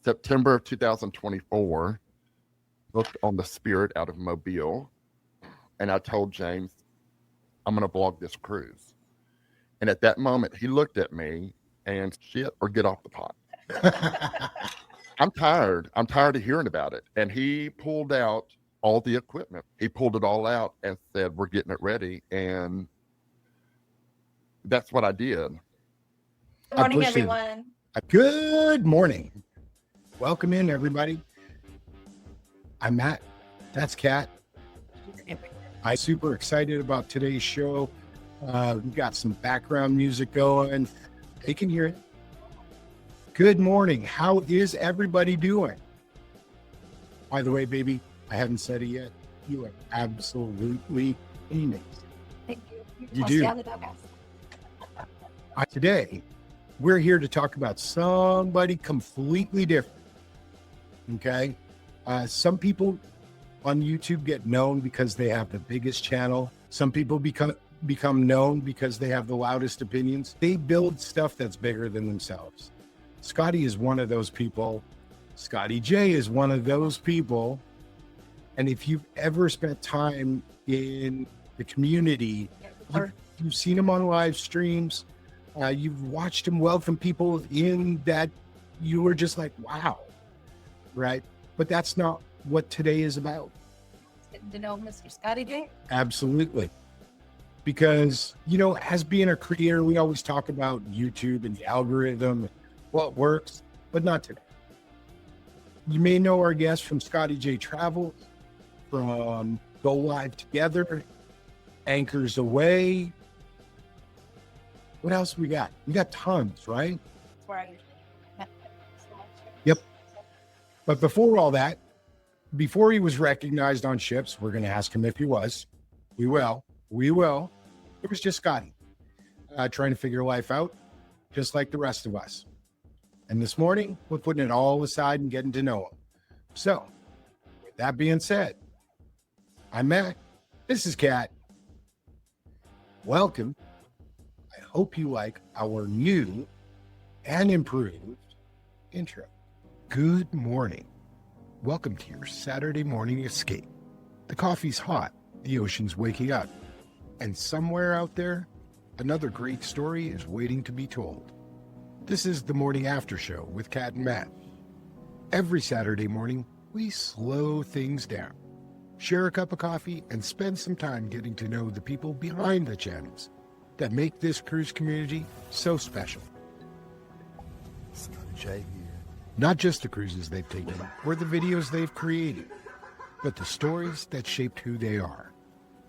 September of 2024, booked on the Spirit out of Mobile. And I told James, I'm going to blog this cruise. And at that moment, he looked at me and shit, or get off the pot. I'm tired. I'm tired of hearing about it. And he pulled out all the equipment. He pulled it all out and said, we're getting it ready. And that's what I did. Good morning, everyone. Good morning. Welcome in, everybody. I'm Matt. That's Kat. I'm super excited about today's show. We've got some background music going. They can hear it. Good morning. How is everybody doing? By the way, baby, I haven't said it yet. You are absolutely amazing. Thank you. You do. Today, we're here to talk about somebody completely different. Okay? Some people on YouTube get known because they have the biggest channel. Some people become known because they have the loudest opinions. They build stuff that's bigger than themselves. Scottie is one of those people. Scottie J is one of those people. And if you've ever spent time in the community, you've seen him on live streams, you've watched him welcome people in that you were just like, wow, right? But that's not what today is about. Getting to know Mr. Scottie J. Absolutely. Because, as being a creator, we always talk about YouTube and the algorithm, what works, but not today. You may know our guest from Scottie J Travels, from GoLiveTogether, AnchorsAway. What else we got? We got tons, right? That's where I usually met him. Yep. But before all that, before he was recognized on ships, we're going to ask him if he was. We will. It was just Scottie trying to figure life out, just like the rest of us. And this morning, we're putting it all aside and getting to know him. So, with that being said, I'm Matt. This is Kat. Welcome. I hope you like our new and improved intro. Good morning. Welcome to your Saturday morning escape. The coffee's hot, the ocean's waking up, and somewhere out there, another great story is waiting to be told. This is the Morning After Show with Kat and Matt. Every Saturday morning, we slow things down, share a cup of coffee, and spend some time getting to know the people behind the channels that make this cruise community so special. Scotty J here. Not just the cruises they've taken or the videos they've created, but the stories that shaped who they are,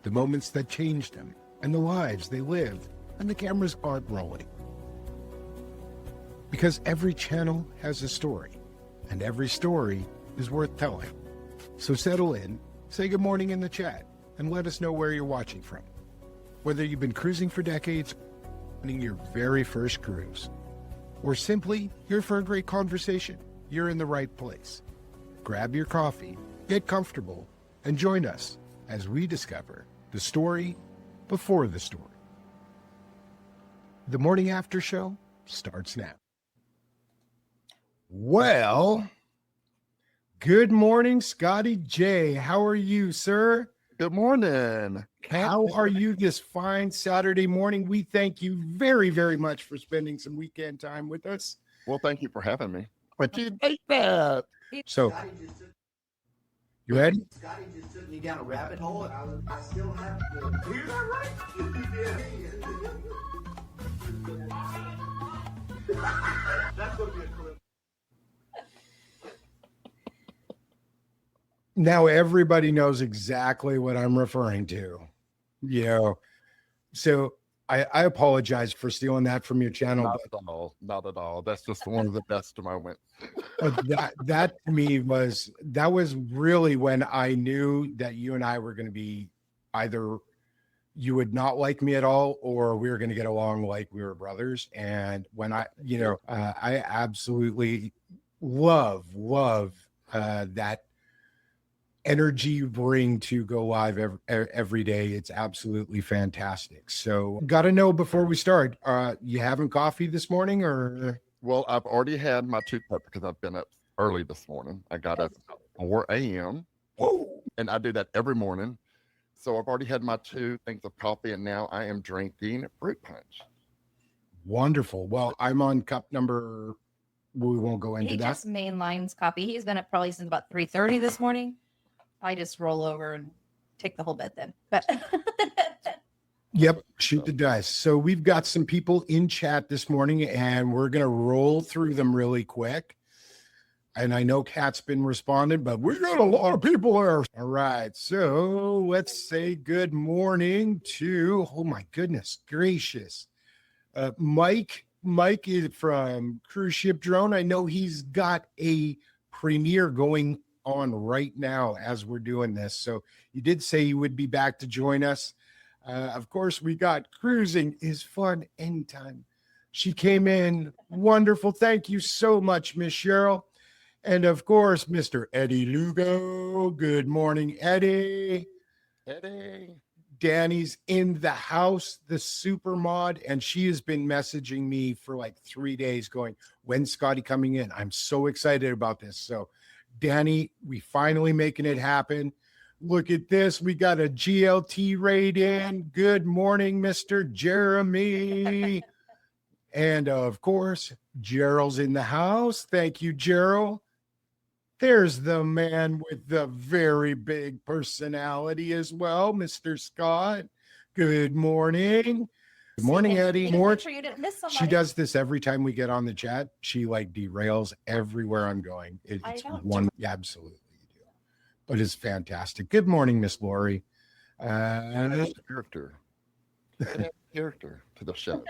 the moments that changed them, and the lives they lived, and the cameras aren't rolling. Because every channel has a story, and every story is worth telling. So settle in, say good morning in the chat, and let us know where you're watching from. Whether you've been cruising for decades, planning your very first cruise, or simply here for a great conversation, you're in the right place. Grab your coffee, get comfortable, and join us as we discover the story before the story. The Morning After Show starts now. Well, good morning, Scottie J. How are you, sir? Good morning. How are you this fine Saturday morning? We thank you very, very much for spending some weekend time with us. Well, thank you for having me. But you ate that. So, you ready? Scottie just took me down a rabbit hole, and I still have to hear that right? That's going to be a clip. Now everybody knows exactly what I'm referring to. So I apologize for stealing that from your channel. Not at all. That's just one of the best moments. That to me was really when I knew that you and I were going to be either you would not like me at all, or we were going to get along like we were brothers. And when I absolutely love that energy you bring to go live every day. It's absolutely fantastic. So got to know before we start, you having coffee this morning or? Well, I've already had my 2 cups because I've been up early this morning. I got up at 4 a.m. and I do that every morning. So I've already had my 2 things of coffee, and now I am drinking fruit punch. Wonderful. Well, I'm on cup number. We won't go into He that. just mainlines coffee. He's been up probably since about 3:30 this morning. I just roll over and take the whole bed then. But Yep, shoot the dice. So we've got some people in chat this morning, and we're going to roll through them really quick. And I know Kat's been responding, but we got a lot of people there. All right, so let's say good morning to, oh my goodness gracious, Mike. Mike is from Cruise Ship Drone. I know he's got a premiere going on right now as we're doing this. So you did say you would be back to join us. Of course, we got cruising is fun anytime. She came in. Wonderful. Thank you so much, Miss Cheryl. And of course, Mr. Eddie Lugo. Good morning, Eddie. Eddie. Danny's in the house, the super mod, and she has been messaging me for like 3 days going, when's Scotty coming in? I'm so excited about this. So, Danny, we finally making it happen. Look at this. We got a GLT raid in. Good morning, Mr. Jeremy. And of course, Gerald's in the house. Thank you, Gerald. There's the man with the very big personality as well, Mr. Scott. Good morning. Good morning, Eddie. Make sure you didn't miss somebody. She does this every time we get on the chat. She like derails everywhere I'm going. It's one, yeah, absolutely you do. But it's fantastic. Good morning, Miss Lori. Character. Character to the show.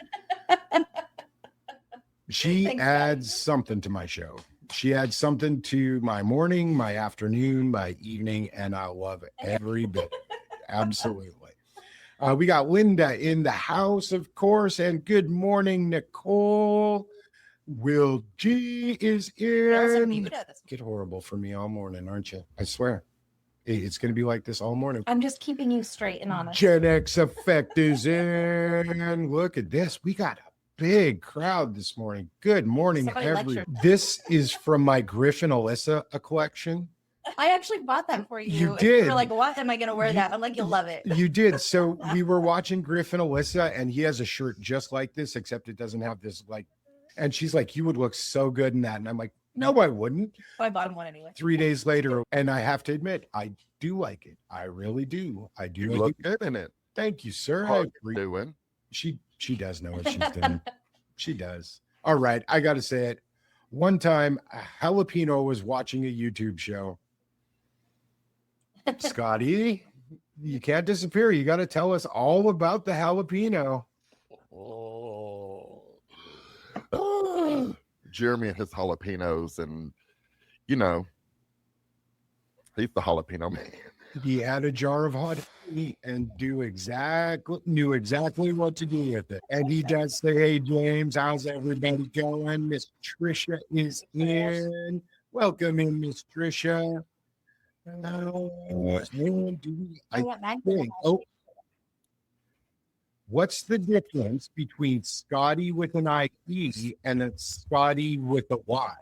She Thanks, adds something to my show. She adds something to my morning, my afternoon, my evening, and I love it every bit. Absolutely. We got Linda in the house, of course, and good morning, Nicole. Will G is in. Get horrible for me all morning, aren't you? I swear. It's going to be like this all morning. I'm just keeping you straight and honest. Gen X Effect is in. Look at this. We got a big crowd this morning. Good morning, everyone. This is from my Griffin Alyssa collection. I actually bought that for you. You did. You're like, what am I going to wear that? I'm like, you'll love it. You did. So we were watching Griffin Alyssa, and he has a shirt just like this, except it doesn't have this like. And she's like, you would look so good in that. And I'm like, no, I wouldn't. Well, I bought him one anyway. 3 days later, and I have to admit, I do like it. I really do. I do. You like look it. good in it. Thank you, sir. How I are you agree. doing? She does know what she's doing. She does. All right. I got to say it. One time, a jalapeno was watching a YouTube show. Scotty, you can't disappear. You got to tell us all about the jalapeno. Jeremy and his jalapenos, and you know, he's the jalapeno man. He had a jar of hot honey and knew exactly what to do with it. And he does say, hey, James, how's everybody going? Miss Trisha is in. Welcome in, Miss Trisha. What's the difference between Scotty with an IE and a Scotty with a Y?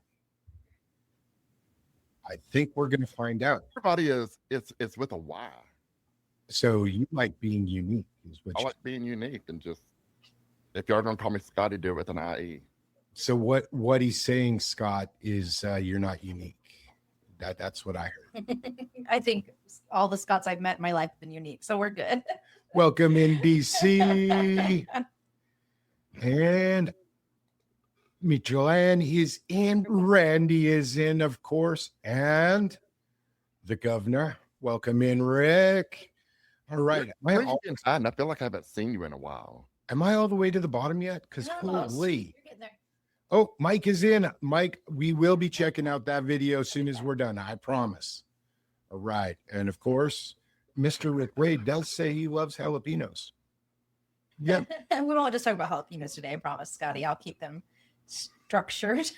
I think we're going to find out. Everybody it's with a Y. So you like being unique, is what I like being unique, and just if y'all gonna call me Scotty, do it with an IE. So what he's saying, Scott, is you're not unique. That's what I heard. I think all the Scots I've met in my life have been unique, so we're good. Welcome in DC. And Michelan is in. Randy is in, of course. And the governor. Welcome in, Rick. All right. Where you been hiding? I feel like I haven't seen you in a while. Am I all the way to the bottom yet? Because holy. You're getting there. Oh, Mike is in. Mike, we will be checking out that video as soon as we're done. I promise. All right. And of course, Mr. Rick Wade does say he loves jalapenos. Yep. We won't just talk about jalapenos today, I promise, Scotty. I'll keep them structured.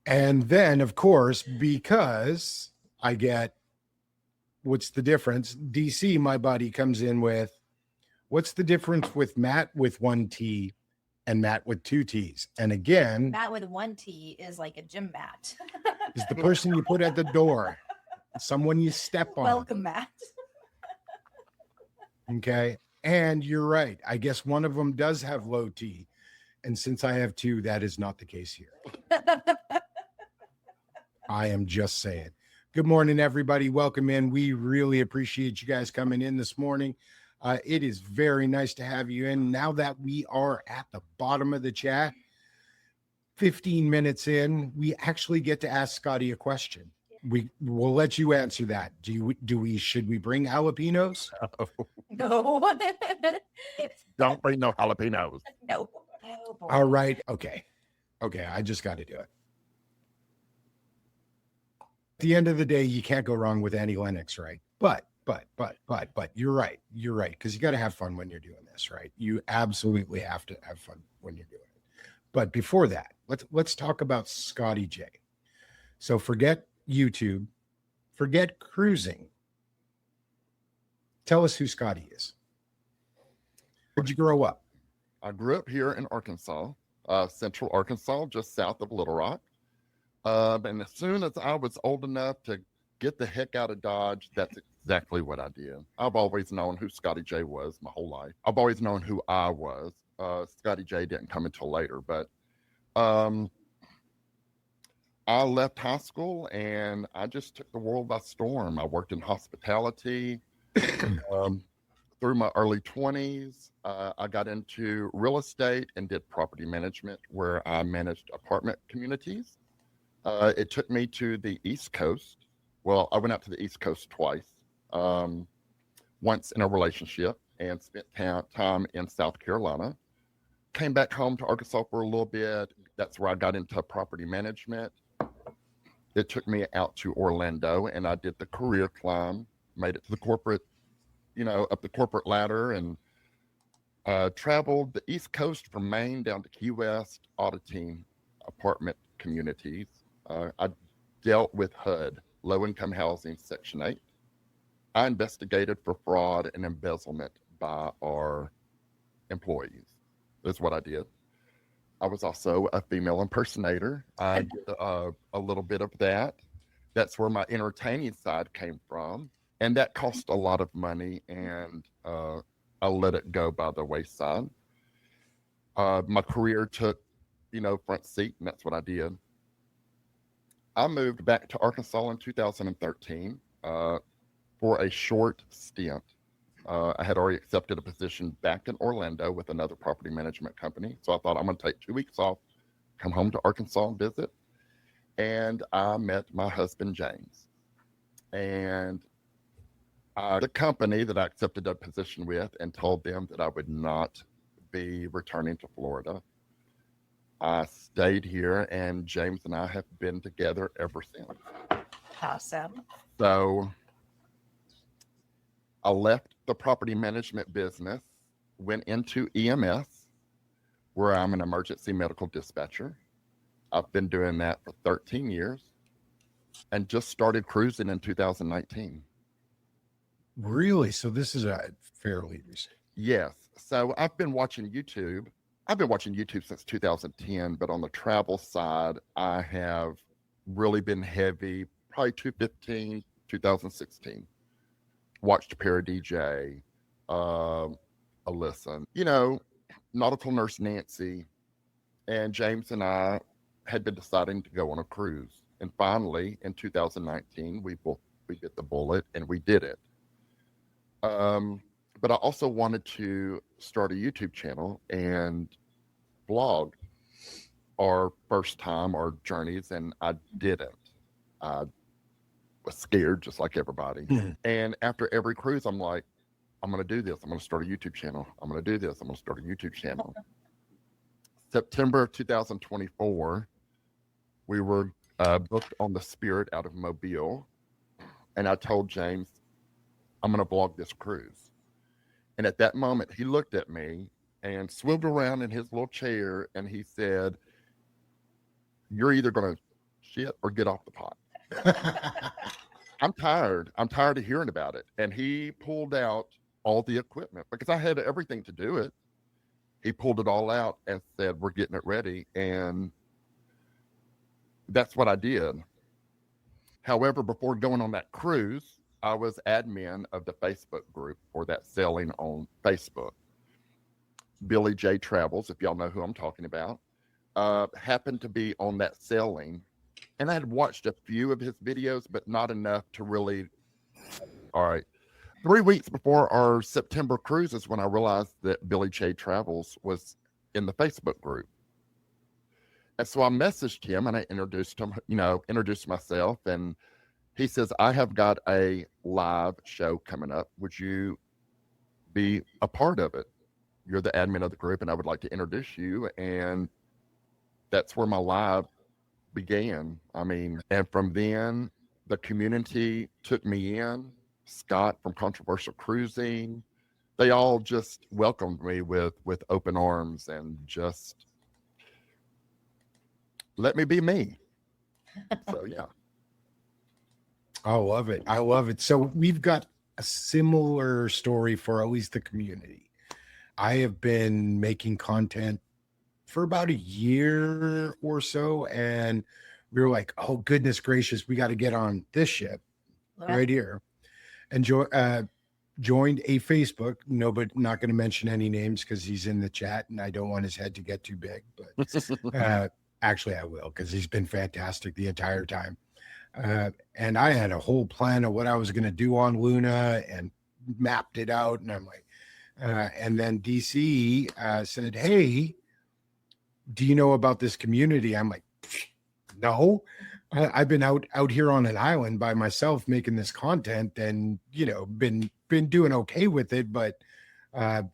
And then, of course, because I get what's the difference? DC, my buddy, comes in with what's the difference with Matt with one T and Matt with 2 T's. And again, Matt with 1 T is like a gym mat. is the person you put at the door, someone you step on. Welcome, Matt. Okay. And you're right. I guess one of them does have low T. And since I have 2, that is not the case here. I am just saying. Good morning, everybody. Welcome in. We really appreciate you guys coming in this morning. It is very nice to have you in. Now that we are at the bottom of the chat, 15 minutes in, we actually get to ask Scotty a question. We'll let you answer that. Should we bring jalapenos? No. Don't bring no jalapenos. No. Oh, boy. All right. Okay. I just got to do it. At the end of the day, you can't go wrong with Annie Lennox, right? But you're right. You're right. Because you got to have fun when you're doing this, right? You absolutely have to have fun when you're doing it. But before that, let's talk about Scottie J. So forget YouTube, forget cruising. Tell us who Scotty is. Where'd you grow up? I grew up here in Arkansas, central Arkansas, just south of Little Rock. And as soon as I was old enough to get the heck out of Dodge, that's exactly what I did. I've always known who Scottie J was my whole life. I've always known who I was. Scottie J didn't come until later, but I left high school and I just took the world by storm. I worked in hospitality through my early 20s. I got into real estate and did property management where I managed apartment communities. It took me to the East Coast. Well, I went out to the East Coast twice, once in a relationship and spent time in South Carolina. Came back home to Arkansas for a little bit. That's where I got into property management. It took me out to Orlando and I did the career climb, made it to the corporate, up the corporate ladder and traveled the East Coast from Maine down to Key West, auditing apartment communities. I dealt with HUD, low income housing, Section 8. I investigated for fraud and embezzlement by our employees. That's what I did. I was also a female impersonator. I did a little bit of that. That's where my entertaining side came from. And that cost a lot of money, and I let it go by the wayside. My career took, front seat, and that's what I did. I moved back to Arkansas in 2013 for a short stint. I had already accepted a position back in Orlando with another property management company. So I thought I'm going to take 2 weeks off, come home to Arkansas and visit. And I met my husband, James. And the company that I accepted a position with and told them that I would not be returning to Florida. I stayed here and James and I have been together ever since. Awesome. So I left the property management business, went into EMS, where I'm an emergency medical dispatcher. I've been doing that for 13 years and just started cruising in 2019. Really? So this is a fairly recent. Yes. So I've been watching YouTube. I've been watching YouTube since 2010, but on the travel side, I have really been heavy, probably 2015, 2016. Watched Para-DJ, Alyssa, Nautical Nurse Nancy, and James and I had been deciding to go on a cruise. And finally, in 2019, we bit the bullet and we did it. But I also wanted to start a YouTube channel and vlog our first time, our journeys, and I didn't. I was scared just like everybody. Mm-hmm. And after every cruise, I'm like, I'm going to do this. I'm going to start a YouTube channel. I'm going to do this. I'm going to start a YouTube channel. September of 2024, we were booked on the Spirit out of Mobile. And I told James, I'm going to vlog this cruise. And at that moment, he looked at me and swiveled around in his little chair. And he said, you're either going to shit or get off the pot. I'm tired. I'm tired of hearing about it. And he pulled out all the equipment because I had everything to do it. he pulled it all out and said, we're getting it ready. And that's what I did. However, before going on that cruise, I was admin of the Facebook group for that selling on Facebook. Billy J Travels, if y'all know who I'm talking about, happened to be on that selling. And I had watched a few of his videos, but not enough to really. All right. 3 weeks before our September cruise is when I realized that Billy J Travels was in the Facebook group. And so I messaged him and I introduced him, introduced myself. And he says, I have got a live show coming up. Would you be a part of it? You're the admin of the group and I would like to introduce you. And that's where my live began. I mean, and from then the community took me in. Scott from Controversial Cruising, they all just welcomed me with open arms and just let me be me. So yeah. I love it. I love it. So we've got a similar story for at least the community. I have been making content for about a year or so, and we were like, oh goodness gracious, we got to get on this ship right here. And joined a Facebook, but not going to mention any names because he's in the chat and I don't want his head to get too big. But actually I will, because he's been fantastic the entire time. And I had a whole plan of what I was going to do on Luna and mapped it out. And I'm like, and then DC said, hey, do you know about this community? I'm like, no. I've been out here on an island by myself making this content and, been doing okay with it. But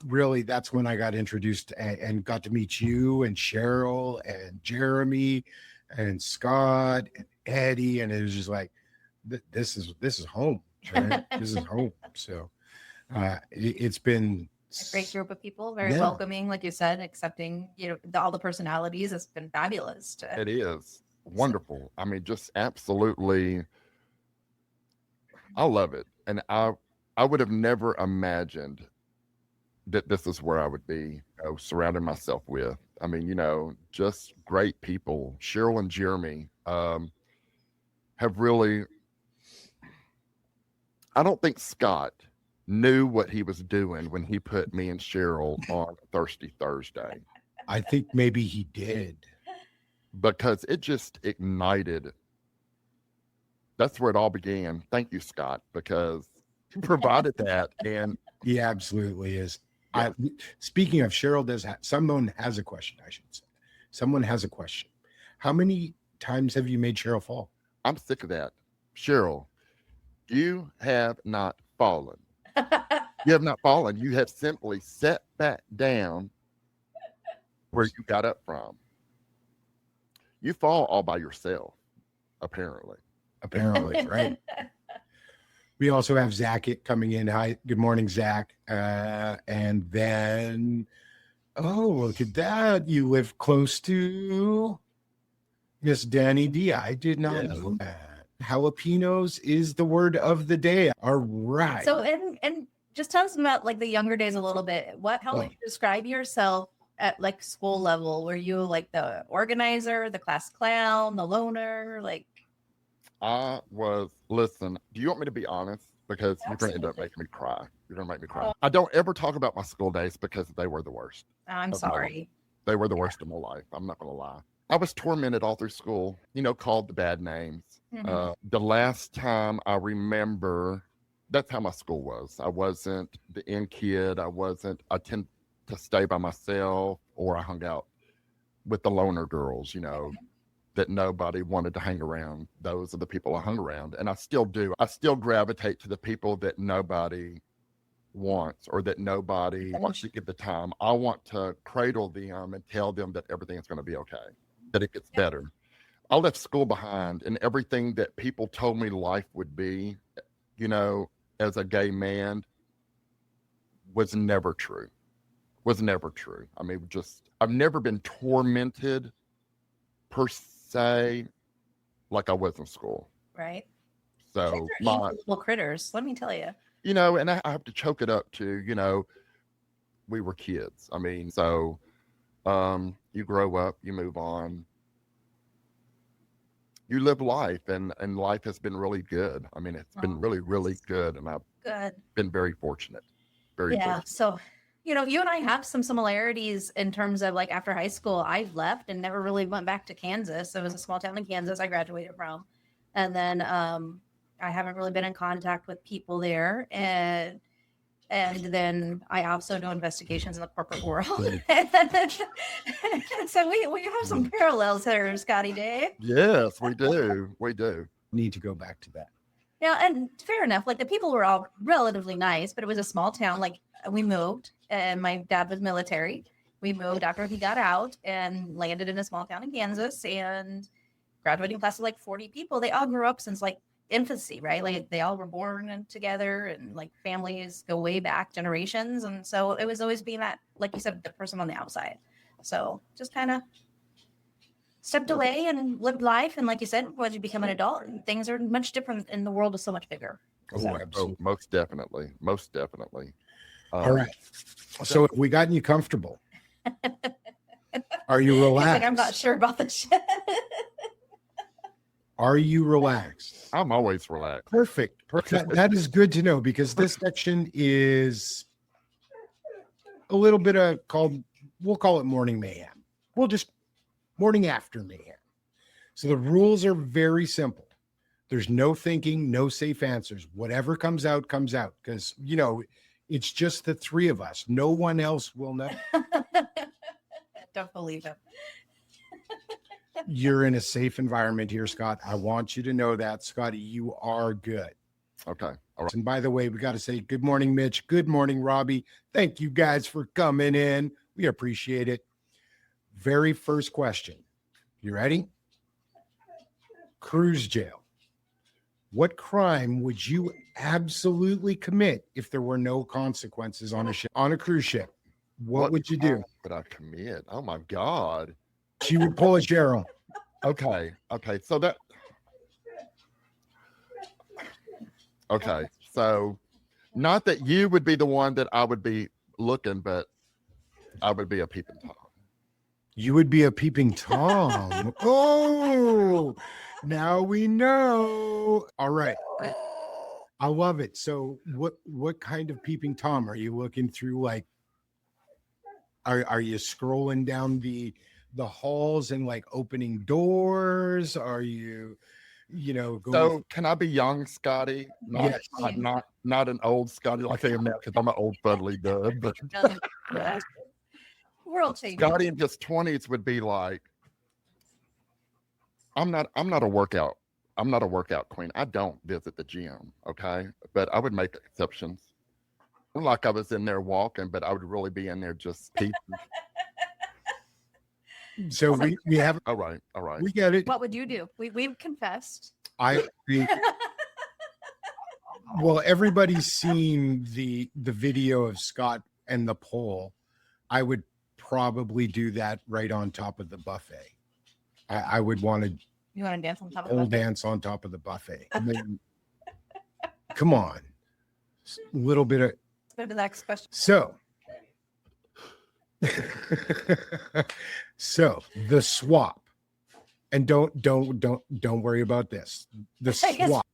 really, that's when I got introduced and got to meet you and Cheryl and Jeremy and Scott and Eddie. And it was just like, this is home. Right? This is home. So it's been a great group of people, very welcoming, like you said, accepting, all the personalities. It's been fabulous. It is. Wonderful. I mean, just absolutely, I love it. And I would have never imagined that this is where I would be, surrounding myself with. I mean, just great people. Cheryl and Jeremy have really, I don't think Scott knew what he was doing when he put me and Cheryl on Thirsty Thursday. I think maybe he did. Because it just ignited. That's where it all began. Thank you, Scott, because you provided that. And he absolutely is. Yeah. Speaking of, Cheryl someone has a question, I should say. Someone has a question. How many times have you made Cheryl fall? I'm sick of that. Cheryl, you have not fallen. You have not fallen. You have simply sat back down where you got up from. You fall all by yourself, apparently. Apparently, right? We also have Zach coming in. Hi, good morning, Zach. And then, look at that. You live close to Miss Danny D. I did not know that. Jalapenos is the word of the day. All right. So, and just tell us about like the younger days a little bit. How would you describe yourself at like school level? Were you like the organizer, the class clown, the loner? Like, I was. Listen, do you want me to be honest? Because you're going to end up making me cry. You're going to make me cry. I don't ever talk about my school days because they were the worst. I'm sorry. They were the worst of my life. I'm not going to lie. I was tormented all through school, called the bad names. Mm-hmm. The last time I remember, that's how my school was. I wasn't the in kid. I tend to stay by myself, or I hung out with the loner girls, that nobody wanted to hang around. Those are the people I hung around. And I still do. I still gravitate to the people that nobody wants, or that nobody wants to give the time. I want to cradle them and tell them that everything's going to be okay, that it gets better. I left school behind, and everything that people told me life would be, as a gay man, was never true. I mean, I've never been tormented per se like I was in school. Right. So little critters, let me tell you. And I have to choke it up too, we were kids. I mean, so you grow up, you move on, you live life, and life has been really good. I mean, it's been really, really good, and I've Good. been very fortunate. Very Yeah. fortunate. So, you know, you and I have some similarities in terms of like after high school, I left and never really went back to Kansas. It was a small town in Kansas I graduated from. And then I haven't really been in contact with people there. And then I also do investigations in the corporate world. So we have some parallels here, Scotty J. Yes, we do. We do. Need to go back to that. Yeah, and fair enough. Like the people were all relatively nice, but it was a small town. Like we moved, and my dad was military. We moved after he got out and landed in a small town in Kansas, and graduating class of like 40 people. They all grew up since like infancy, right? Like they all were born together, and like families go way back generations. And so it was always being that, like you said, the person on the outside. So just kind of stepped away and lived life. And like you said, once you become an adult, things are much different, and the world is so much bigger. Oh, absolutely. Most definitely. Most definitely. All right. So have we gotten you comfortable? Are you relaxed? Like I'm not sure about the shit. Are you relaxed? I'm always relaxed. Perfect. That is good to know, because this section is a little bit of we'll call it morning mayhem. We'll just morning after mayhem. So the rules are very simple. There's no thinking, no safe answers. Whatever comes out, comes out. Because, you know, it's just the three of us. No one else will know. Don't believe him. You're in a safe environment here, Scott. I want you to know that, Scotty, you are good. Okay. All right. And by the way, we got to say good morning, Mitch. Good morning, Robbie. Thank you guys for coming in. We appreciate it. Very first question. You ready? Cruise jail. What crime would you absolutely commit if there were no consequences on a ship, on a cruise ship? What would you do? Would I commit? Oh my God. She would pull a Cheryl. Okay. So that. Okay. So not that you would be the one that I would be looking, but I would be a peeping Tom. You would be a peeping Tom. Oh, now we know. All right. I love it. So what kind of peeping Tom? Are you looking through, like, are you scrolling down the halls and like opening doors? Are you going? So can I be young Scotty? Yes. Not an old Scotty like I am now, because I'm an old fuddly dub. But World changing. Scotty in his 20s would be like, I'm not a workout queen. I don't visit the gym, okay? But I would make exceptions. Like I was in there walking, but I would really be in there just peeping. So we have. All right. We get it. What would you do? We've confessed. Well, everybody's seen the video of Scott and the pole. I would probably do that right on top of the buffet. I would want to. You want to dance on top of the the buffet? Dance on top of the buffet. I mean, come on, a little bit of. Go to the next question. So the swap, and don't worry about this. The swap.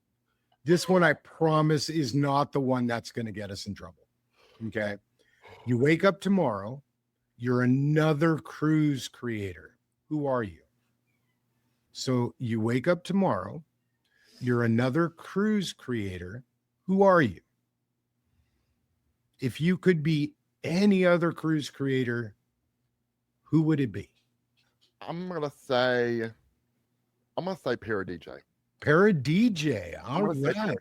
This one, I promise, is not the one that's going to get us in trouble. Okay. You wake up tomorrow, you're another cruise creator. Who are you? So you wake up tomorrow, you're another cruise creator. Who are you? If you could be any other cruise creator, who would it be? I'm gonna say Para DJ. Para DJ. All right.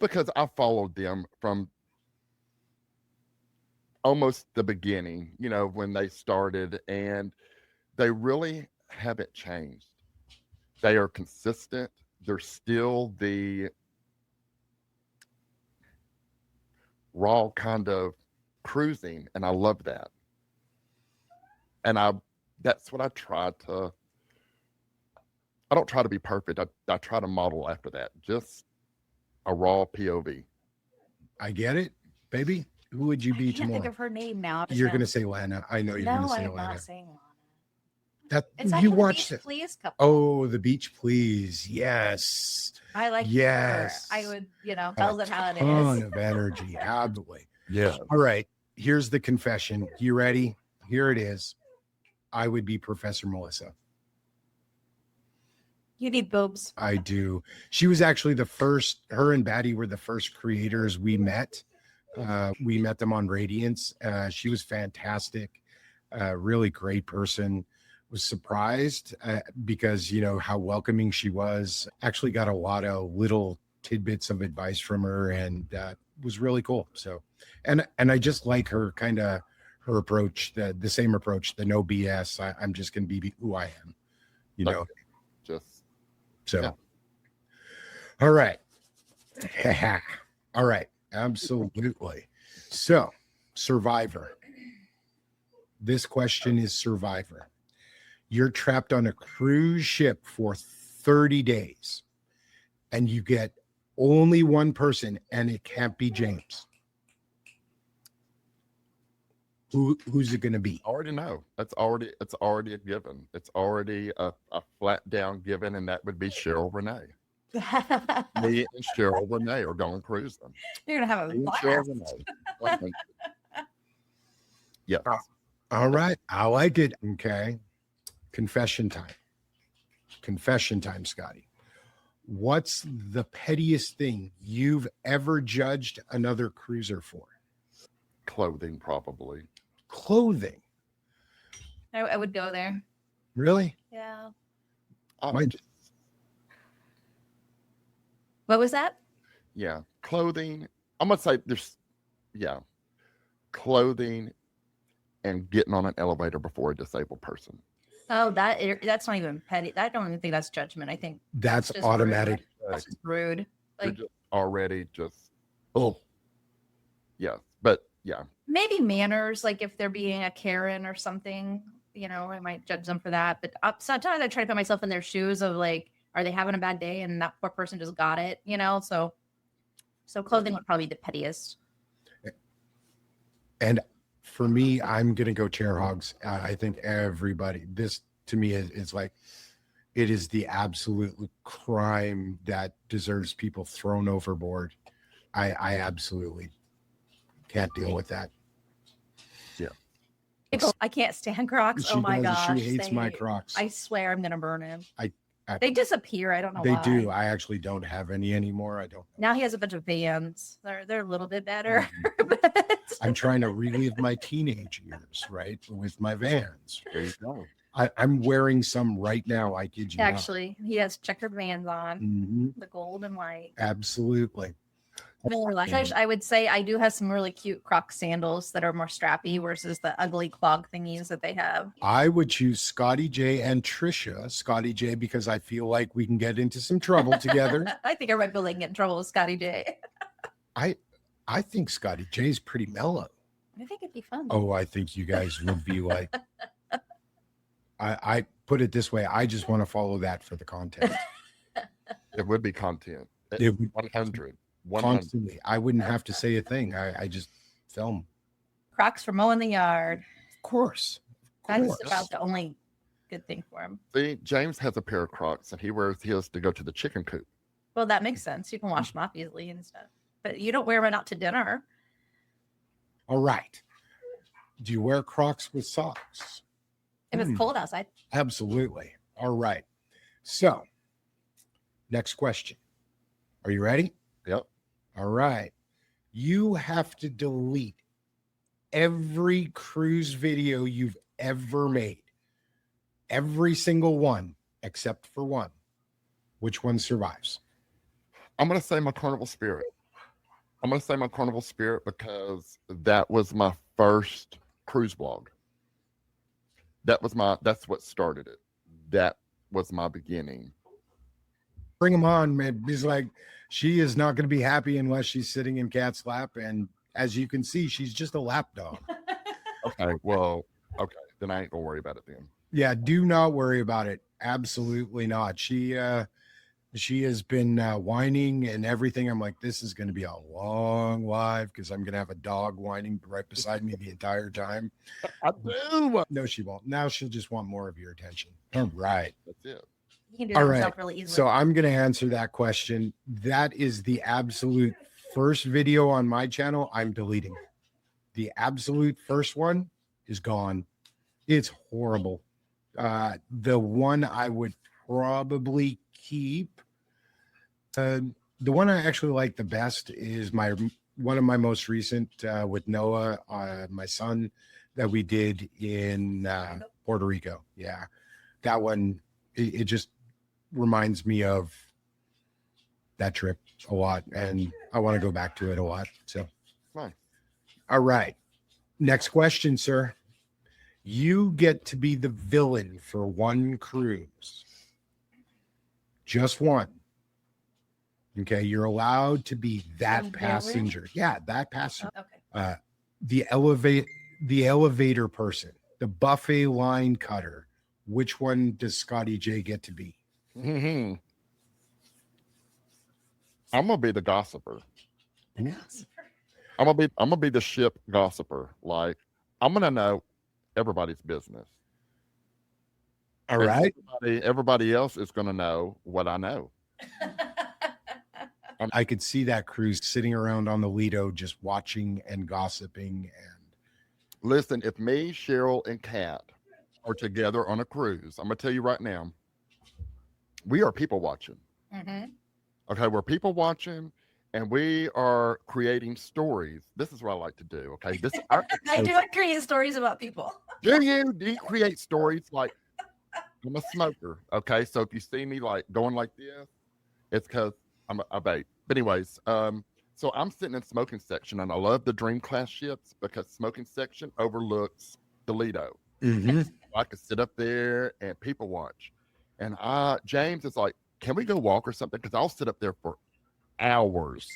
Because I followed them from almost the beginning, when they started, and they really haven't changed. They are consistent. They're still the raw kind of cruising, and I love that. And that's what I try to. I don't try to be perfect. I try to model after that. Just a raw POV. I get it. baby, who would you be I can't think tomorrow? of her name now. I'm just You're gonna say Lana. I know you're gonna No, say I'm Lana. not saying Lana. That It's you actually the watched Beach it. Please couple. Oh, the Beach Please. Yes. I like Yes. her. I would, Got tells a it how it ton is. of energy. Absolutely. Yeah. All right. Here's the confession. You ready? Here it is. I would be Professor Melissa. You need boobs. I do. She was actually the first, her and Batty were the first creators we met. We met them on Radiance. She was fantastic. Really great person. Was surprised because, how welcoming she was. Actually got a lot of little tidbits of advice from her and was really cool. So, and I just like her kind of, her approach, the same approach, the no BS. I'm just going to be who I am, Just So, yeah. All right. All right. Absolutely. So, Survivor. This question is Survivor. You're trapped on a cruise ship for 30 days and you get only one person and it can't be James. Who's it going to be? I already know. It's already a given. It's already a flat down given, and that would be Cheryl Renee. Me and Cheryl Renee are going cruising. You're gonna have a Me and blast. Cheryl Renee. 100. Yes. All right. I like it. Okay. Confession time. Confession time, Scotty. What's the pettiest thing you've ever judged another cruiser for? Clothing, probably. Clothing. I would go there. Really? Yeah. Mine- What was that? Yeah, clothing. I'm gonna say clothing and getting on an elevator before a disabled person. Oh, that's not even petty. I don't even think that's judgment. I think That's just automatic. that's just rude. You're Like just already yes, but yeah, maybe manners, like if they're being a Karen or something, I might judge them for that. But sometimes I try to put myself in their shoes of like, are they having a bad day and that poor person just got it, So clothing would probably be the pettiest. And for me, I'm going to go chair hogs. I think everybody, this to me is like, it is the absolute crime that deserves people thrown overboard. I absolutely can't deal with that. Yeah. I can't stand Crocs. Oh my gosh. She hates my Crocs. I swear I'm going to burn him. I They disappear. I don't know They why. do. I actually don't have any anymore. I don't. Now he has a bunch of Vans. They're a little bit better. Mm-hmm. but I'm trying to relive my teenage years, right? With my Vans. there you go. I'm wearing some right now. I kid you actually, he has checkered Vans on, not. Mhm. the gold and white. Absolutely. More like I would say I do have some really cute Croc sandals that are more strappy versus the ugly clog thingies that they have. I would choose Scottie J and Trisha, Scottie J, because I feel like we can get into some trouble together. I think I might be able to get in trouble with Scotty J. I think Scottie J is pretty mellow. I think it'd be fun. Oh, I think you guys would be like, I put it this way. I just want to follow that for the content. It would be content. It would- 100. Constantly. I wouldn't have to say a thing. I just film. Crocs for mowing the yard. Of course. That's about the only good thing for him. See, James has a pair of Crocs and he wears his to go to the chicken coop. Well, that makes sense. You can wash them off easily and stuff. But you don't wear them out to dinner. All right. Do you wear Crocs with socks? If it's cold outside. Absolutely. All right. So, next question. Are you ready? Yep. All right. You have to delete every cruise video you've ever made. Every single one, except for one. Which one survives? I'm going to say my Carnival Spirit. I'm going to say my Carnival Spirit because that was my first cruise vlog. That's what started it. That was my beginning. Bring them on, man. He's like, she is not going to be happy unless she's sitting in Kat's lap. And as you can see, she's just a lap dog. Okay. Well, okay. Then I ain't going to worry about it then. Yeah. Do not worry about it. Absolutely not. She has been whining and everything. I'm like, this is going to be a long live because I'm going to have a dog whining right beside me the entire time. I do. No, she won't. Now she'll just want more of your attention. All right. That's it. He can do All that right. himself really easily. So I'm going to answer that question. That is the absolute first video on my channel I'm deleting. The absolute first one is gone. It's horrible. The one I would probably keep. The one I actually like the best is one of my most recent with Noah, my son, that we did in Puerto Rico. Yeah, that one. It just reminds me of that trip a lot, and I want to go back to it a lot. So, Nice. All right. Next question, sir. You get to be the villain for one cruise. Just one. Okay, you're allowed to be that The passenger. Yeah, that passenger. Okay. The elevator person, the buffet line cutter. Which one does Scottie J get to be? Mm-hmm. I'm gonna be the gossiper. I'm gonna be the ship gossiper. Like, I'm gonna know everybody's business. All And right. Everybody else is gonna know what I know. I could see that cruise sitting around on the Lido just watching and gossiping. And Listen, if me, Cheryl, and Kat are together on a cruise, I'm gonna tell you right now, we are people watching. Mm-hmm. Okay, we're people watching, and we are creating stories. This is what I like to do. Okay, this I do create stories about people. do you create stories? Like, I'm a smoker. Okay, so if you see me like going like this, it's because I'm a vape. But anyways, so I'm sitting in smoking section, and I love the Dream Class ships because smoking section overlooks the Lido. I could sit up there and people watch. And James is like, can we go walk or something? Because I'll sit up there for hours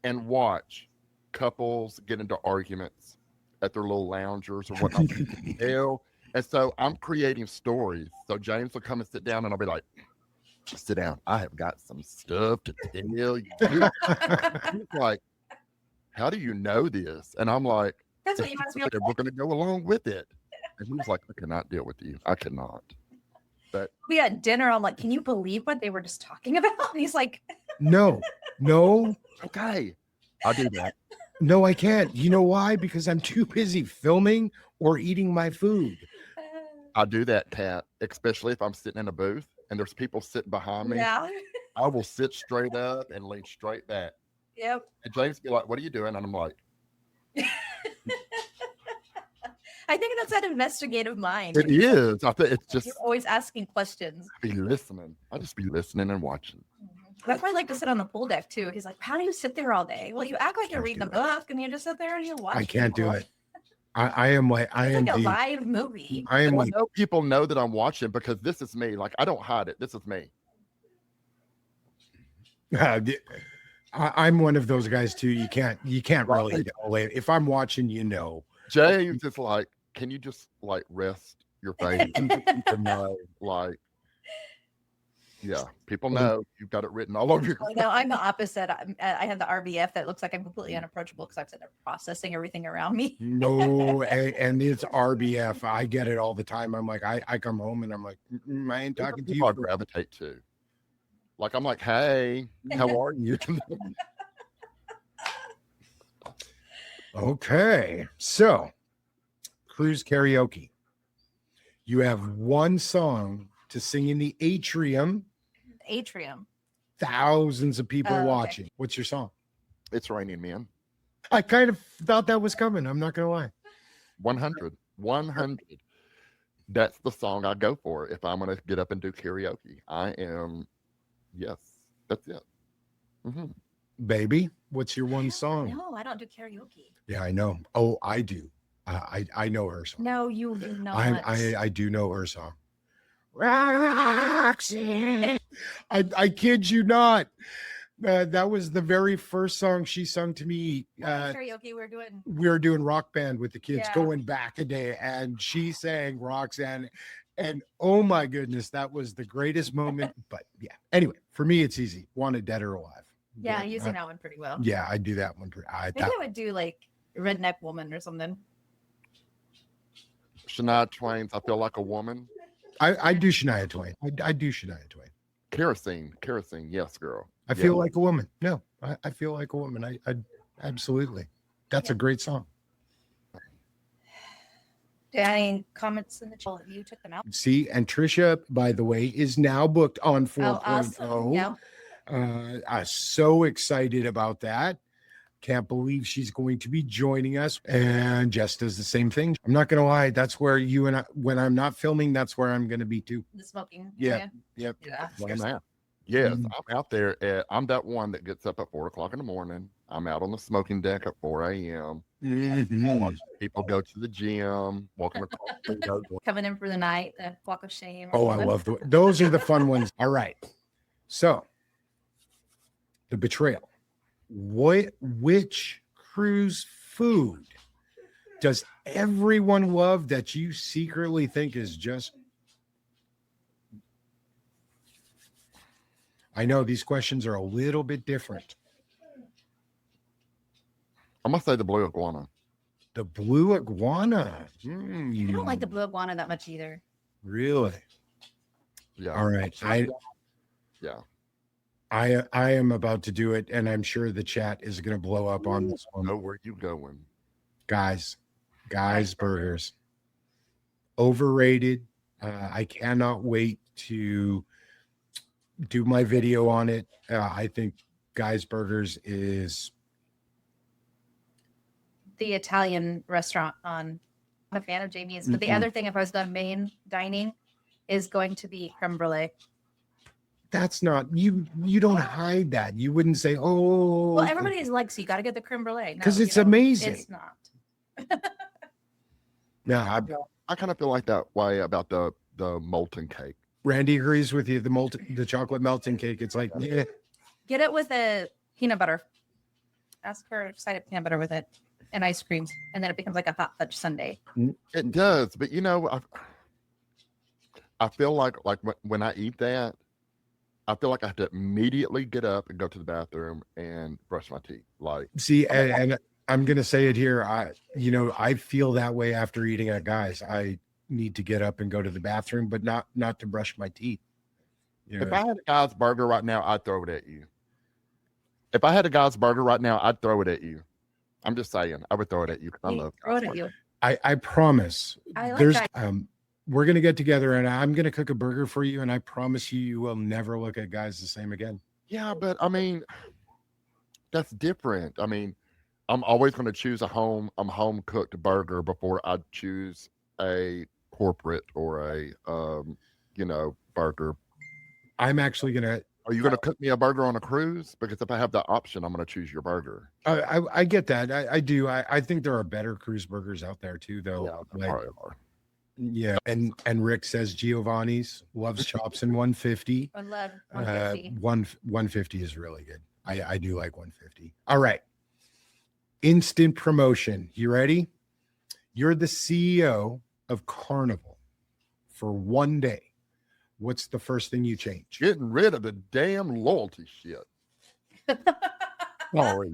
and watch couples get into arguments at their little loungers or whatnot. Hell. And so I'm creating stories. So James will come and sit down, and I'll be like, sit down. I have got some stuff to tell you. He's like, how do you know this? And I'm like, That's what you must be like. we're going to go along with it. And he was like, I cannot deal with you. I cannot. But We had dinner. I'm like, can you believe what they were just talking about? And he's like, no, okay, I'll do that. no, I can't. You know why? Because I'm too busy filming or eating my food. I'll do that, Kat, especially if I'm sitting in a booth and there's people sitting behind me. yeah. I will sit straight up and lean straight back. Yep. And James will be like, what are you doing? And I'm like, I think that's that investigative mind. it is. I think it's just You're always asking questions. be listening. I'll just be listening and watching. That's why I like to sit on the pool deck too. He's like, how do you sit there all day? Well, you act like you're Can't reading a do it. book and you just sit there and you watch. I can't do people. it. I am like, I It's am like a the, live movie. I am And I like, know people know that I'm watching because this is me. Like, I don't hide it. This is me. I'm one of those guys too. You can't really know. If I'm watching, you know. James is like, can you just like rest your face? And people know, like, yeah, people know you've got it written all over your. No, I'm the opposite. I have the RBF that looks like I'm completely unapproachable because I'm sitting there processing everything around me. No, and it's RBF. I get it all the time. I'm like, I come home and I'm like, I ain't talking to People I you. gravitate to. Like, I'm like, hey, how are you? Okay, so cruise karaoke. You have one song to sing in the atrium. Atrium. Thousands of people Oh, okay. watching. What's your song? It's raining men. I kind of thought that was coming. I'm not gonna lie. 100. That's the song I go for if I'm going to get up and do karaoke. Yes, that's it. Mhm. Baby, what's your one song? No, I don't do karaoke. Yeah, I know. Oh, I do. I know her song. No, you do not. I do know her song. Roxy. I kid you not. That was the very first song she sung to me. Karaoke we're doing. We were doing Rock Band with the kids Yeah. going back a day, and she sang Roxanne. And oh my goodness, that was the greatest moment. But yeah, anyway, for me, it's easy. Wanted dead or alive. Yeah, you sing that one pretty well. Yeah, I do that one. Maybe I would do like Redneck Woman or something. Shania Twain's I Feel Like a Woman. I do Shania Twain. I do Shania Twain. Kerosene. Yes, girl. I feel like a woman. No, I feel like a woman. I absolutely. That's a great song. Any comments in the chat? You took them out. See, and Trisha, by the way, is now booked on 4.0. Awesome. Yeah. I'm so excited about that. Can't believe she's going to be joining us. And Jess does the same thing. I'm not going to lie. That's where you and I, when I'm not filming, that's where I'm going to be too. The smoking. Yeah. Yep. Yeah. Well, I'm out. Yes, I'm out there. I'm that one that gets up at 4 o'clock in the morning. I'm out on the smoking deck at 4 a.m. Mhm. People go to the gym, walking across the window. Coming in for the night, the walk of shame. Oh, I love those are the fun ones. All right. So the betrayal. Which cruise food does everyone love that you secretly think is just? I know these questions are a little bit different. I'm gonna say the blue iguana. The blue iguana. I don't like the blue iguana that much either. Really? Yeah. All right. Yeah. I am about to do it, and I'm sure the chat is going to blow up on this one. Know where you going? Guys burgers. Overrated. I cannot wait to do my video on it. I think Guys Burgers is The Italian restaurant on. I'm a fan of Jamie's, but the other thing, if I was done main dining, is going to be creme brulee. that's not you don't hide that. You wouldn't say, oh, Well, everybody likes, so you got to get the creme brulee. No, 'cause it's you know, amazing. It's not. yeah. I kind of feel like that way about the molten cake. Randy agrees with you. The chocolate melting cake. It's like, yeah. Get it with a peanut butter. Ask for cider peanut butter with it and ice cream, and then it becomes like a hot fudge sundae. It does, but you know, I feel like when I eat that, I feel like I have to immediately get up and go to the bathroom and brush my teeth. Like, See, and I'm gonna say it here. I feel that way after eating at Guys. I need to get up and go to the bathroom, but not to brush my teeth. You know, if I had a Guy's burger right now, I'd throw it at you. If I had a Guy's burger right now, I'd throw it at you. I'm just saying, I would throw it at you because I love Throw it Guy's at you. I promise. I like There's that. we're gonna get together and I'm gonna cook a burger for you, and I promise you will never look at Guys the same again. Yeah, but I mean, that's different. I mean, I'm always going to choose a home cooked burger before I choose a corporate or a burger. I'm actually gonna. Are you going to cook me a burger on a cruise? Because if I have the option, I'm going to choose your burger. I get that. I do. I think there are better cruise burgers out there too, though. Yeah, there Like, probably are. yeah. And Rick says Giovanni's loves chops in 150. I love 150. 150 is really good. I do like 150. All right. Instant promotion. You ready? You're the CEO of Carnival for one day. What's the first thing you change? Getting rid of the damn loyalty shit. Sorry.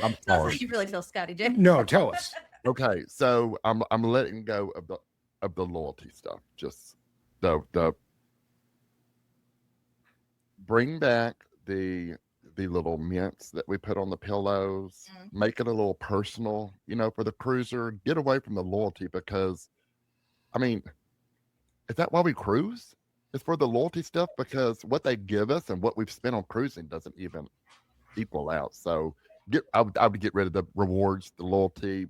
I'm That's sorry. what you really feel, Scotty J. No, tell us. Okay, so I'm letting go of the loyalty stuff. Just the bring back the little mints that we put on the pillows, make it a little personal, for the cruiser. Get away from the loyalty, because I mean, is that why we cruise? It's for the loyalty stuff, because what they give us and what we've spent on cruising doesn't even equal out. So I would get rid of the rewards, the loyalty.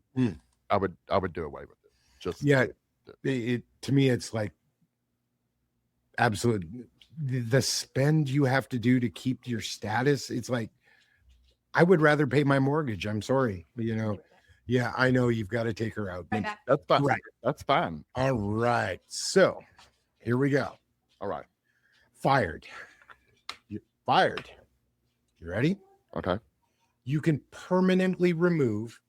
I would do away with it. Just to me, it's like absolute the spend you have to do to keep your status. It's like, I would rather pay my mortgage. I'm sorry. Yeah, I know you've got to take her out. Right back. That's fine. Right. That's fine. All right. So here we go. All right. Fired. Fired. You ready? Okay. You can permanently remove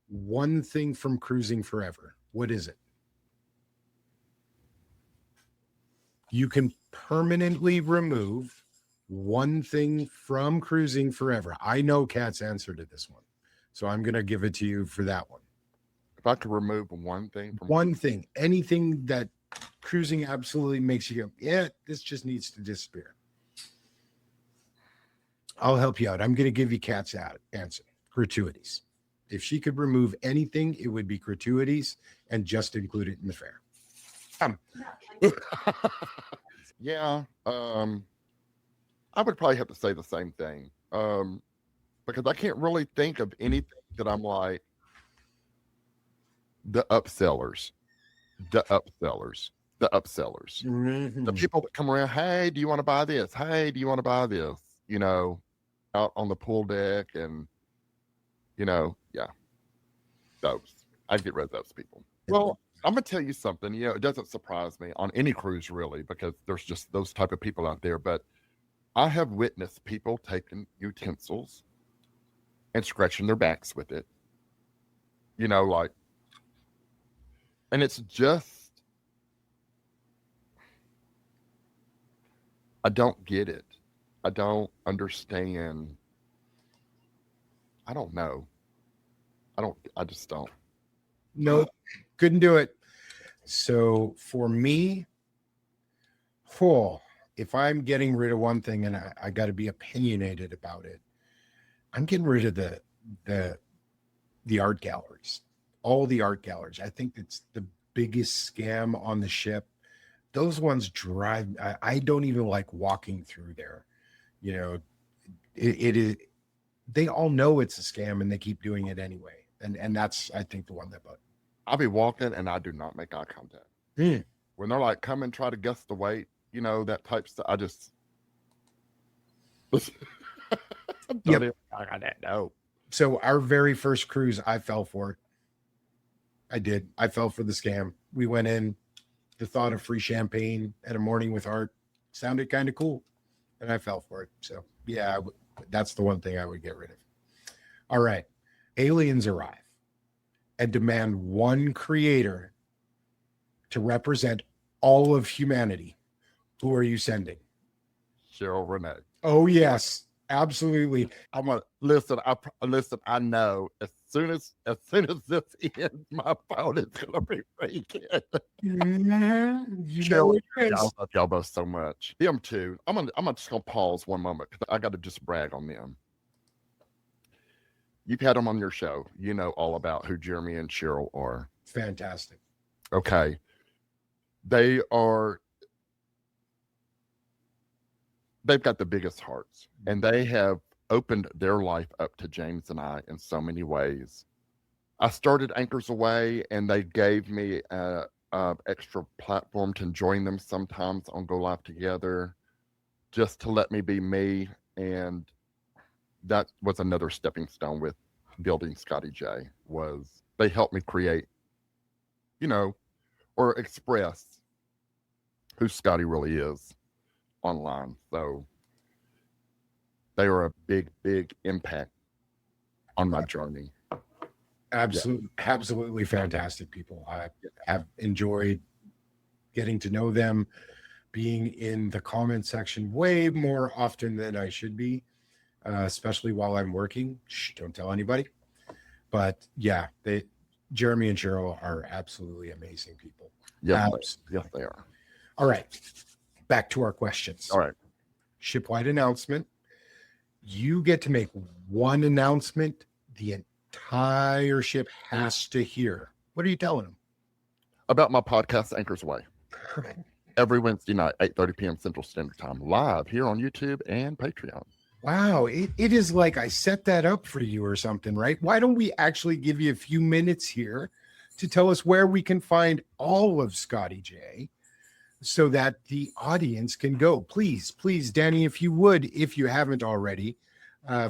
one thing from cruising forever. What is it? You can permanently remove one thing from cruising forever. I know Kat's answer to this one, so I'm going to give it to you for that one. If I could remove one thing from One thing, anything that cruising absolutely makes you go, yeah, this just needs to disappear. I'll help you out. I'm going to give you Kat's answer. Gratuities. If she could remove anything, it would be gratuities and just include it in the fare. Yeah, I would probably have to say the same thing, because I can't really think of anything that I'm like, the upsellers, the people that come around, hey, do you want to buy this? Hey, do you want to buy this? You know, out on the pool deck, and you know, yeah, those. I'd get rid of those people. Well, I'm gonna tell you something. You know, it doesn't surprise me on any cruise really, because there's just those type of people out there. But I have witnessed people taking utensils and scratching their backs with it. You know, like, and it's just, I don't get it. I don't understand. I don't know. I just don't. No, couldn't do it. So for me, if I'm getting rid of one thing and I got to be opinionated about it, I'm getting rid of the art galleries, all the art galleries. I think it's the biggest scam on the ship. Those ones drive. I don't even like walking through there. You know, it is. They all know it's a scam and they keep doing it anyway. And that's, I think, the one that bugged. I'll be walking and I do not make eye contact. When they're like, come and try to guess the weight, you know, that type stuff. I just. Yep. No. So our very first cruise, I fell for it. I did. I fell for the scam. We went in. The thought of free champagne at a morning with art sounded kind of cool, and I fell for it. So yeah, that's the one thing I would get rid of. All right. Aliens arrive and demand one creator to represent all of humanity. Who are you sending? Cheryl Renee. Oh, yes, absolutely. I'm gonna listen. Listen. I know as soon as this ends, my phone is gonna be freaking. Cheryl, I love y'all both so much. Them too. I'm just gonna pause one moment because I got to just brag on them. You've had them on your show. You know all about who Jeremy and Cheryl are. Fantastic. Okay. They've got the biggest hearts, and they have opened their life up to James and I in so many ways. I started AnchorsAway, and they gave me a extra platform to join them sometimes on GoLiveTogether, just to let me be me. And that was another stepping stone with building Scottie J. Was they helped me create, you know, or express who Scotty really is online. So they are a big impact on my journey. Absolutely fantastic people. I have enjoyed getting to know them, being in the comment section way more often than I should be, especially while I'm working. Shh, don't tell anybody. But yeah, Jeremy and Cheryl are absolutely amazing people. Yes, they are. All right, back to our questions. All right. Shipwide announcement. You get to make one announcement the entire ship has to hear. What are you telling them? About my podcast, AnchorsAway. Every Wednesday night, 8:30 p.m. Central Standard Time, live here on YouTube and Patreon. Wow, it is like I set that up for you or something, right? Why don't we actually give you a few minutes here to tell us where we can find all of Scottie J so that the audience can go? Please, Danny, if you would, if you haven't already,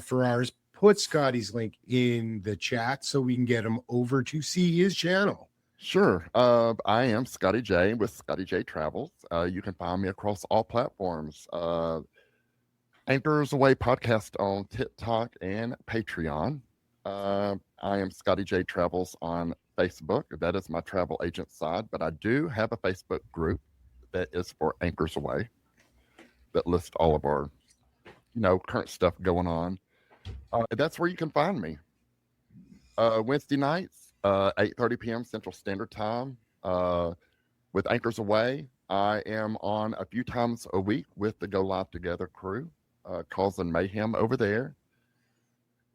for ours, put Scotty's link in the chat so we can get him over to see his channel. Sure. I am Scottie J with Scottie J Travels. You can find me across all platforms. AnchorsAway podcast on TikTok and Patreon. I am Scottie J Travels on Facebook. That is my travel agent side, but I do have a Facebook group, that is for AnchorsAway, that lists all of our, current stuff going on. That's where you can find me. Wednesday nights, 8:30 p.m. Central Standard Time, with AnchorsAway. I am on a few times a week with the GoLiveTogether crew, causing mayhem over there.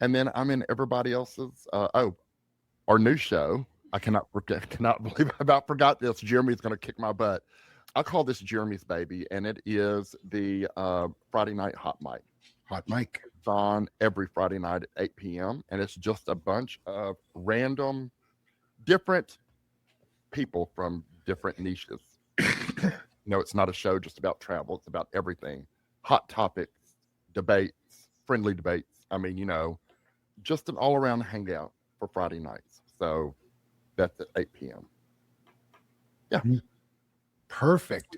And then I'm in everybody else's. Our new show. I cannot believe I about forgot this. Jeremy's going to kick my butt. I call this Jeremy's baby, and it is the Friday night hot mic. Hot mic. It's on every Friday night at 8 p.m. and it's just a bunch of random, different people from different niches. It's not a show just about travel. It's about everything. Hot topics, debates, friendly debates. I mean, just an all-around hangout for Friday nights. So that's at 8 p.m. Yeah. Perfect.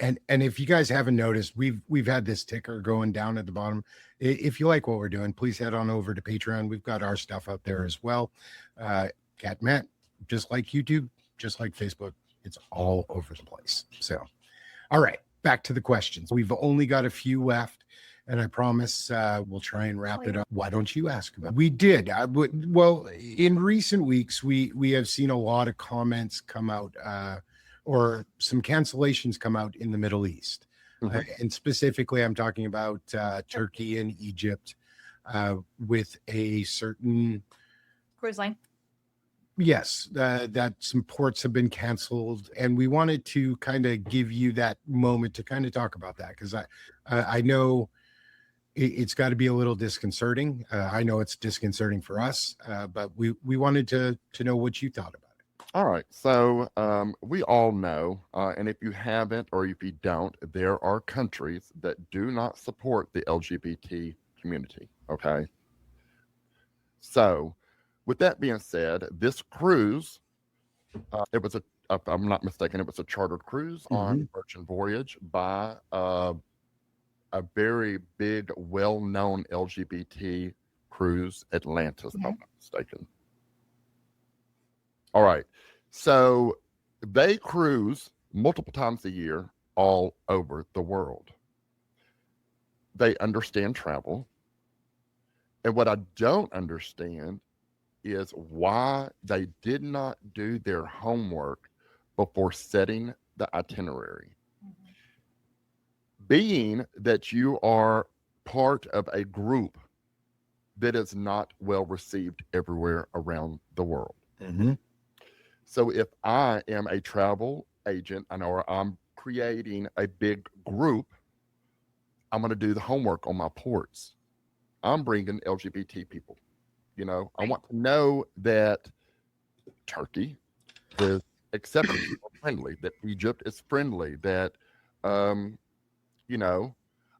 And if you guys haven't noticed, we've had this ticker going down at the bottom. If you like what we're doing, please head on over to Patreon. We've got our stuff out there as well. Kat Matt, just like YouTube, just like Facebook, it's all over the place. So, all right, back to the questions. We've only got a few left, and I promise we'll try and wrap it up. Why don't you ask about it? We did. Well, in recent weeks, we have seen a lot of comments come out, or some cancellations come out in the Middle East. Mm-hmm. And specifically, I'm talking about Turkey and Egypt with a certain Cruise line. Yes, that some ports have been canceled, and we wanted to kind of give you that moment to kind of talk about that, because I know it's got to be a little disconcerting. I know it's disconcerting for us, but we wanted to know what you thought about it. All right, so we all know, and if you haven't or if you don't, there are countries that do not support the LGBT community. Okay, so. With that being said, this cruise, it was if I'm not mistaken, it was a chartered cruise on Virgin Voyage by a very big, well-known LGBT cruise, Atlantis, if I'm not mistaken. All right. So they cruise multiple times a year all over the world. They understand travel. And what I don't understand is why they did not do their homework before setting the itinerary. Being that you are part of a group that is not well received everywhere around the world. So if I am a travel agent or I'm creating a big group, I'm going to do the homework on my ports. I'm bringing LGBT people. I want to know that Turkey is accepting, friendly, that Egypt is friendly, that, I'm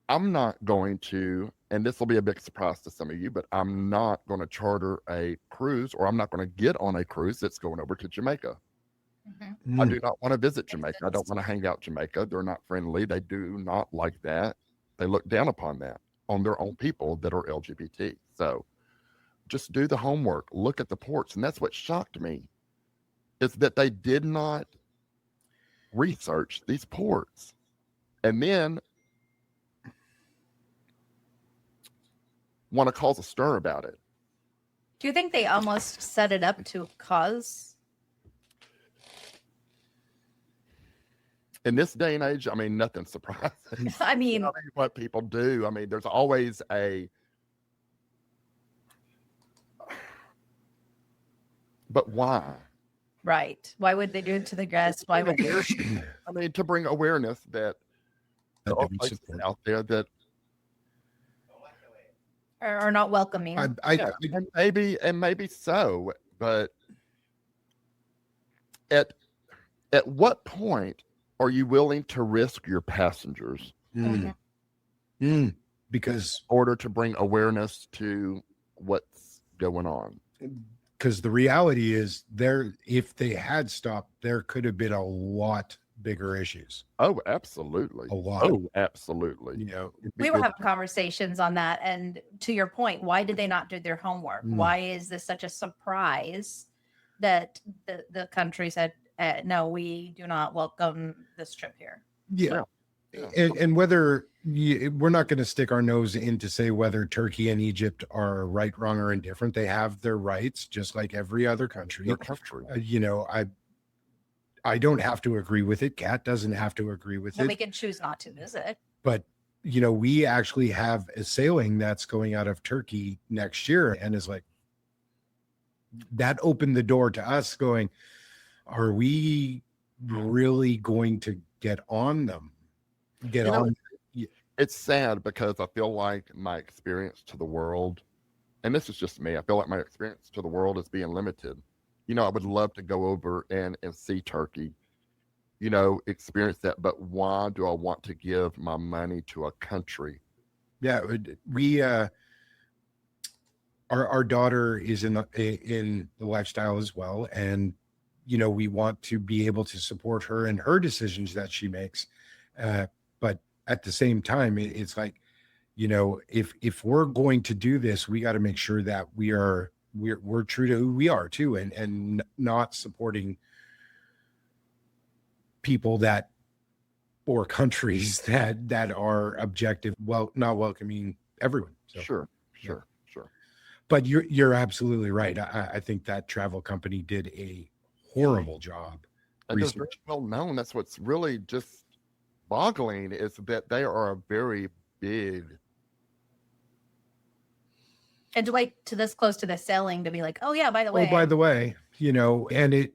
not going to, and this will be a big surprise to some of you, but I'm not going to charter a cruise, or I'm not going to get on a cruise that's going over to Jamaica. I do not want to visit Jamaica. I don't want to hang out Jamaica. They're not friendly. They do not like that. They look down upon that, on their own people that are LGBT. So just do the homework, look at the ports. And that's what shocked me, is that they did not research these ports. And then want to cause a stir about it. Do you think they almost set it up to cause? In this day and age, I mean, nothing's surprising. I mean, what people do. I mean, there's always but why? Right. Why would they do it to the guests? Why would they? I mean, to bring awareness that there are places out there that are not welcoming. and maybe so, but at what point are you willing to risk your passengers Because in order to bring awareness to what's going on? Because the reality is, if they had stopped, there could have been a lot bigger issues. Oh, absolutely. A lot. Oh, absolutely. We were having conversations on that. And to your point, why did they not do their homework? Why is this such a surprise that the country said, no, we do not welcome this trip here. Yeah. Yeah. And whether we're not going to stick our nose in to say whether Turkey and Egypt are right, wrong, or indifferent. They have their rights, just like every other country. Their country. I don't have to agree with it. Kat doesn't have to agree with No, it. we can choose not to visit. But we actually have a sailing that's going out of Turkey next year, and is like that opened the door to us going, are we really going to get on them? It's sad because I feel like my experience to the world, and this is just me, I feel like my experience to the world is being limited. I would love to go over and see Turkey, experience that, but why do I want to give my money to a country? Yeah, we our daughter is in the lifestyle as well, and we want to be able to support her in her decisions that she makes, but at the same time, it's like, if we're going to do this, we got to make sure that we're true to who we are too, and not supporting people or countries that are objective, not welcoming everyone. So, Sure. But you're absolutely right. I think that travel company did a horrible job. And they're very well known. That's what's really just boggling, is that they are a very big. And to wait to this close to the sailing to be like, oh yeah, by the way. Oh, by the way, and it,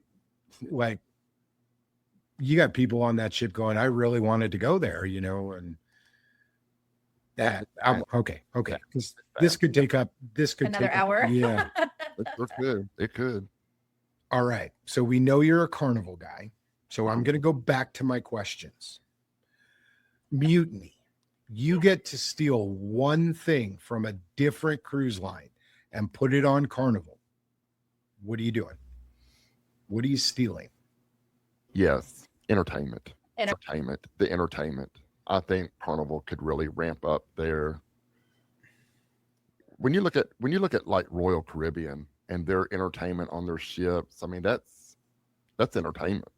like, you got people on that ship going, I really wanted to go there, and that okay. This could take Another hour. Yeah. It could. All right. So we know you're a carnival guy. So I'm going to go back to my questions. Mutiny. You get to steal one thing from a different cruise line and put it on Carnival. What are you doing? What are you stealing? Yes. Entertainment. The entertainment. I think Carnival could really ramp up their. When you look at like Royal Caribbean and their entertainment on their ships, I mean, that's entertainment.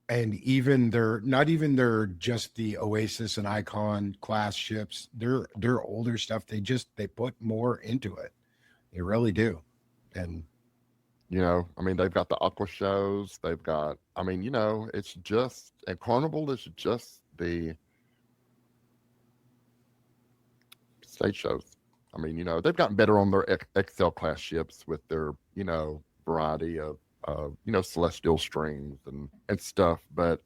And even they're just the Oasis and Icon class ships. They're older stuff. They put more into it. They really do. And they've got the aqua shows. They've got, it's just, and Carnival is just the stage shows. They've gotten better on their XL class ships with their, variety of, celestial strings and stuff. But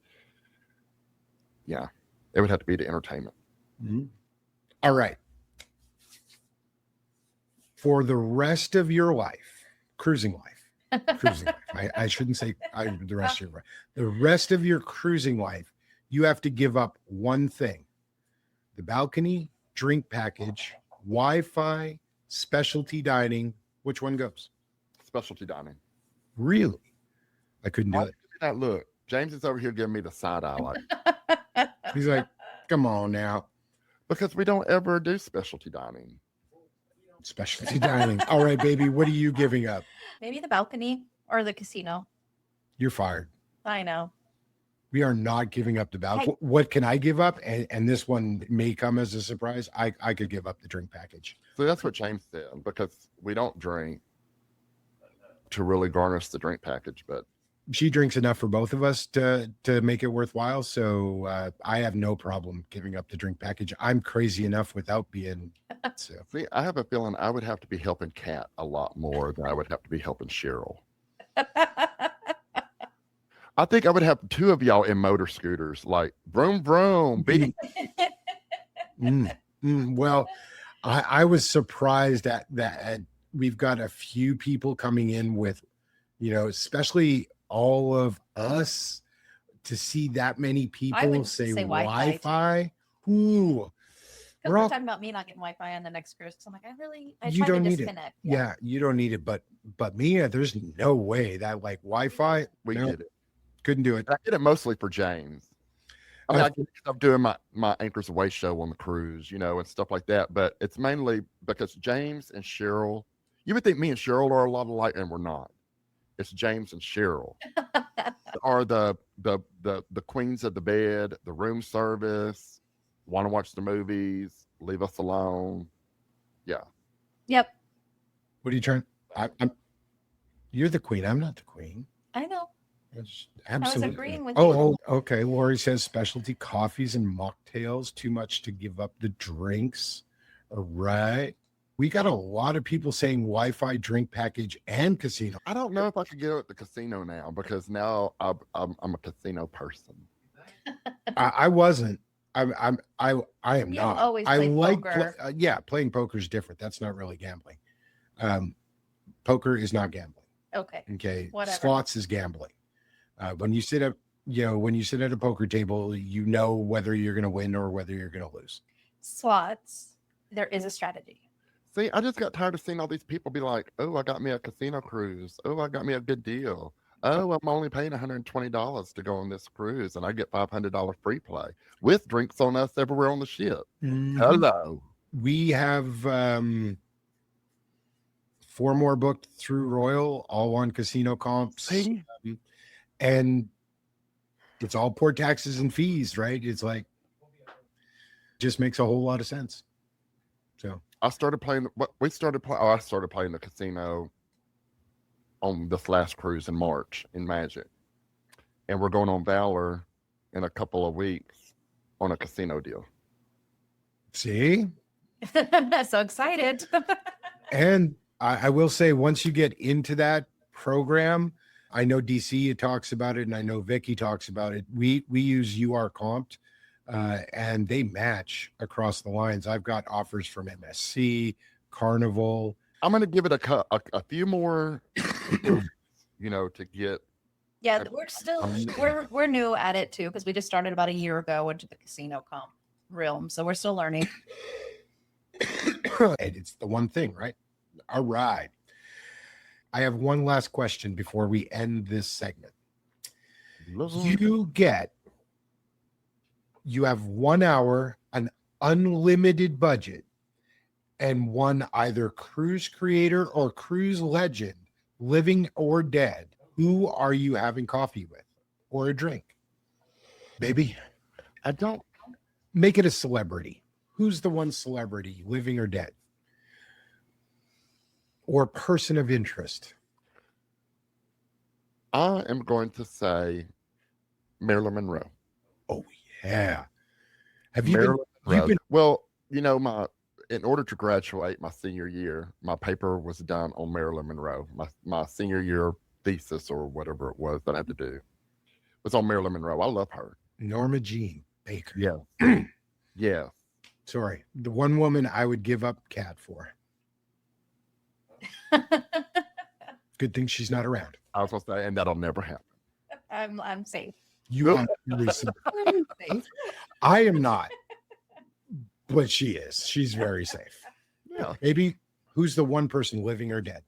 yeah, it would have to be the entertainment. Mm-hmm. All right. For the rest of your life, cruising life, I shouldn't say the rest of your life. The rest of your cruising life, you have to give up one thing: the balcony, drink package, Wi-Fi, specialty dining. Which one goes? Specialty dining. Really? I couldn't do it. That look, James is over here giving me the side eye. Like, he's like, come on now. Because we don't ever do specialty dining. Specialty dining. All right, baby. What are you giving up? Maybe the balcony or the casino. You're fired. I know. We are not giving up the balcony. What can I give up? And this one may come as a surprise. I could give up the drink package. So that's what James said, because we don't drink to really garnish the drink package, but she drinks enough for both of us to make it worthwhile. So I have no problem giving up the drink package. I'm crazy enough without being. So. See, I have a feeling I would have to be helping Kat a lot more than I would have to be helping Cheryl. I think I would have two of y'all in motor scooters, like vroom vroom. Beep. Well, I was surprised at that. We've got a few people coming in with, especially all of us, to see that many people say Wi-Fi. Ooh, we're talking about me not getting Wi-Fi on the next cruise. So I'm like, I you don't need disconnect. it. Yeah, you don't need it. But Mia, there's no way that like Wi-Fi. We did it. Couldn't do it. I did it mostly for James. I get stuff doing my AnchorsAway show on the cruise, and stuff like that. But it's mainly because James and Cheryl. You would think me and Cheryl are a lot alike, and we're not. it's James and Cheryl are the queens of the bed, the room service, want to watch the movies, leave us alone. Yeah. Yep. What are you trying? You're the queen. I'm not the queen. I know. Absolutely. agreeing with you. Okay. Lori says specialty coffees and mocktails. Too much to give up the drinks. All right. We got a lot of people saying Wi-Fi drink package and casino. I don't know if I could get at the casino now because now I'm a casino person. I wasn't. I am You not. always I play like poker. playing poker is different. That's not really gambling. Poker is not gambling. Okay. Okay. Whatever. Slots is gambling. When you sit at a poker table, you know whether you're going to win or whether you're going to lose. Slots, there is a strategy. See, I just got tired of seeing all these people be like, oh, I got me a casino cruise. Oh, I got me a good deal. Oh, I'm only paying $120 to go on this cruise and I get $500 free play with drinks on us everywhere on the ship. Mhm. Hello. We have 4 more booked through Royal, all on casino comps. See? And it's all port taxes and fees, right? It's like, just makes a whole lot of sense. So I started playing the casino on this last cruise in March in Magic. And we're going on Valor in a couple of weeks on a casino deal. see, I'm so excited. and I will say, once you get into that program, I know DC talks about it, and I know Vicky talks about it. We use UR Comped, and they match across the lines. I've got offers from MSC, Carnival. I'm going to give it a few more, to get. Yeah, we're new at it too because we just started about a year ago into the casino comp realm, so we're still learning. And it's the one thing, right? All right. I have one last question before we end this segment. You have 1 hour, an unlimited budget, and one either cruise creator or cruise legend, living or dead. Who are you having coffee with or a drink? Baby, I don't. make it a celebrity. Who's the one celebrity, living or dead? Or person of interest? I am going to say Marilyn Monroe. Oh, yeah. Have you Marilyn been, you've been, Well, in order to graduate my senior year, my paper was done on Marilyn Monroe. My senior year thesis or whatever it was that I had to do was on Marilyn Monroe. I love her. Norma Jean Baker. Yeah. Yeah. Sorry. The one woman I would give up Kat for. Good thing she's not around. I was going to say, and that'll never happen. I'm safe. You are Lisa. I'm safe. I am not, but she is. She's very safe. Yeah. Maybe who's the one person, living or dead?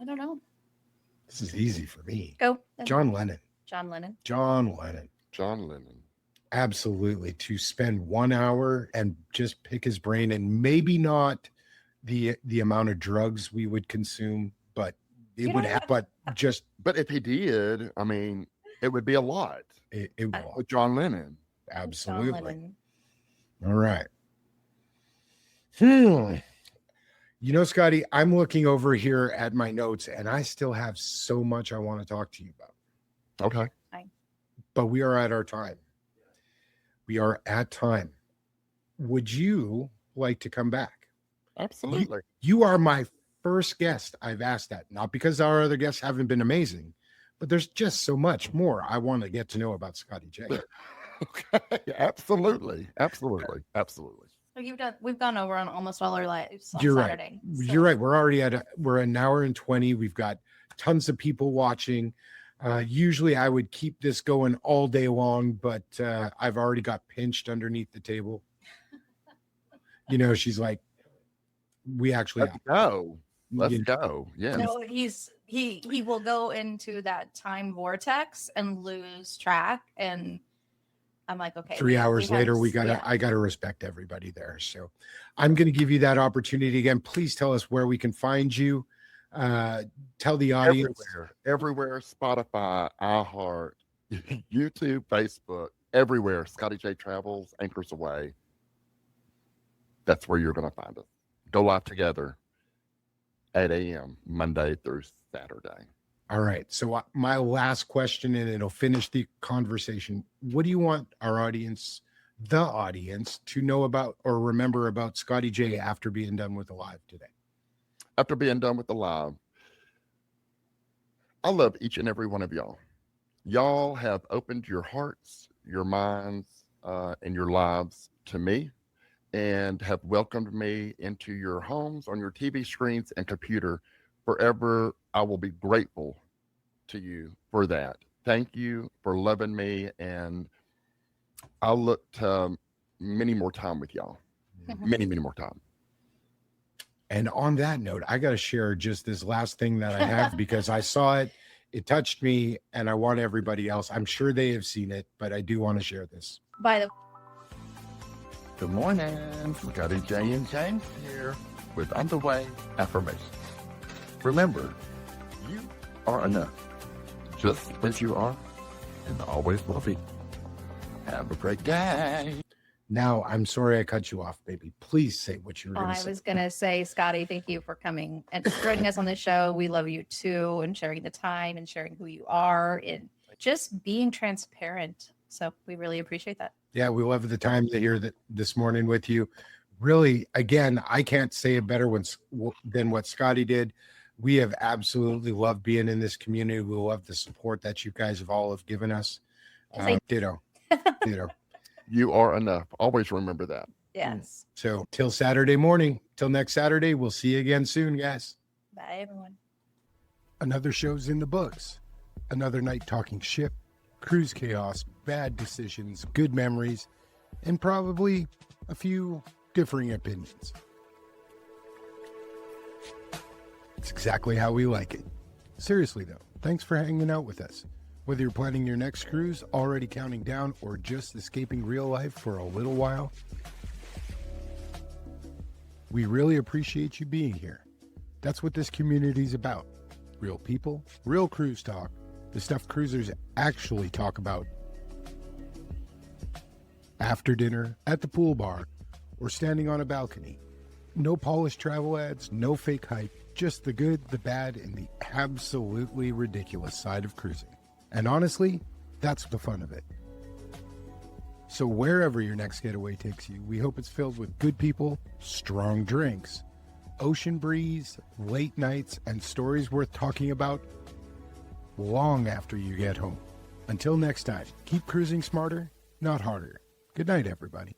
I don't know. This is easy for me. Go. John Lennon. John Lennon. John Lennon. John Lennon. Absolutely. To spend 1 hour and just pick his brain, and maybe not the amount of drugs we would consume, but it would have, but if he did, I mean, it would be a lot. It will. With John Lennon. Absolutely. John Lennon. All right. Scotty, I'm looking over here at my notes and I still have so much I want to talk to you about. Okay. But we are at our time. We are at time. Would you like to come back? Absolutely. You are my first guest I've asked that. Not because our other guests haven't been amazing, but there's just so much more I want to get to know about Scotty J. Okay. Absolutely. Absolutely. Absolutely. So we've gone over on almost all our lives on You're Saturday. right. So. You're right. We're already we're an hour and 20. We've got tons of people watching. Usually I would keep this going all day long, but I've already got pinched underneath the table. She's like, we actually Let's go. Let's go. Yeah. No, he will go into that time vortex and lose track. And I'm like, okay. 3 hours later, I gotta respect everybody there. So I'm going to give you that opportunity again. Please tell us where we can find you. Tell the audience. Everywhere, Spotify, iHeart, YouTube, Facebook, everywhere. Scottie J Travels, AnchorsAway. That's where you're going to find us. Go live together, 8 a.m., Monday through Saturday. All right. So my last question, and it'll finish the conversation. What do you want our audience, the audience, to know about or remember about Scottie J after being done with the live today? After being done with the live, I love each and every one of y'all. Y'all have opened your hearts, your minds, and your lives to me, and have welcomed me into your homes, on your TV screens and computer. Forever, I will be grateful to you for that. Thank you for loving me, and I'll look to many more time with y'all. Many more time. And on that note, I got to share just this last thing that I have because I saw it. It touched me, and I want everybody else. I'm sure they have seen it, but I do want to share this. Good morning. Scottie J and James here with On the Way affirmation. Remember, you are enough, just as you are, and always will be. Have a great day. Now, I'm sorry I cut you off, baby. Please say what you were going to say. I was going to say, Scotty, thank you for coming and joining us on the show. We love you too, and sharing the time and sharing who you are and just being transparent. So we really appreciate that. Yeah, we love the time to hear that this morning with you. Really, again, I can't say it better than what Scotty did. We have absolutely loved being in this community. We love the support that you guys have all given us. Ditto. You are enough. Always remember that. Yes. So till Saturday morning, till next Saturday, we'll see you again soon, guys. Bye, everyone. Another show's in the books. Another night talking ship, cruise chaos, bad decisions, good memories, and probably a few differing opinions. It's exactly how we like it. Seriously, though, thanks for hanging out with us. Whether you're planning your next cruise, already counting down, or just escaping real life for a little while, we really appreciate you being here. That's what this community's about. Real people, real cruise talk, the stuff cruisers actually talk about. After dinner, at the pool bar, or standing on a balcony. No polished travel ads, no fake hype, just the good, the bad, and the absolutely ridiculous side of cruising. And honestly, that's the fun of it. So wherever your next getaway takes you, we hope it's filled with good people, strong drinks, ocean breeze, late nights, and stories worth talking about long after you get home. Until next time, keep cruising smarter, not harder. Good night, everybody.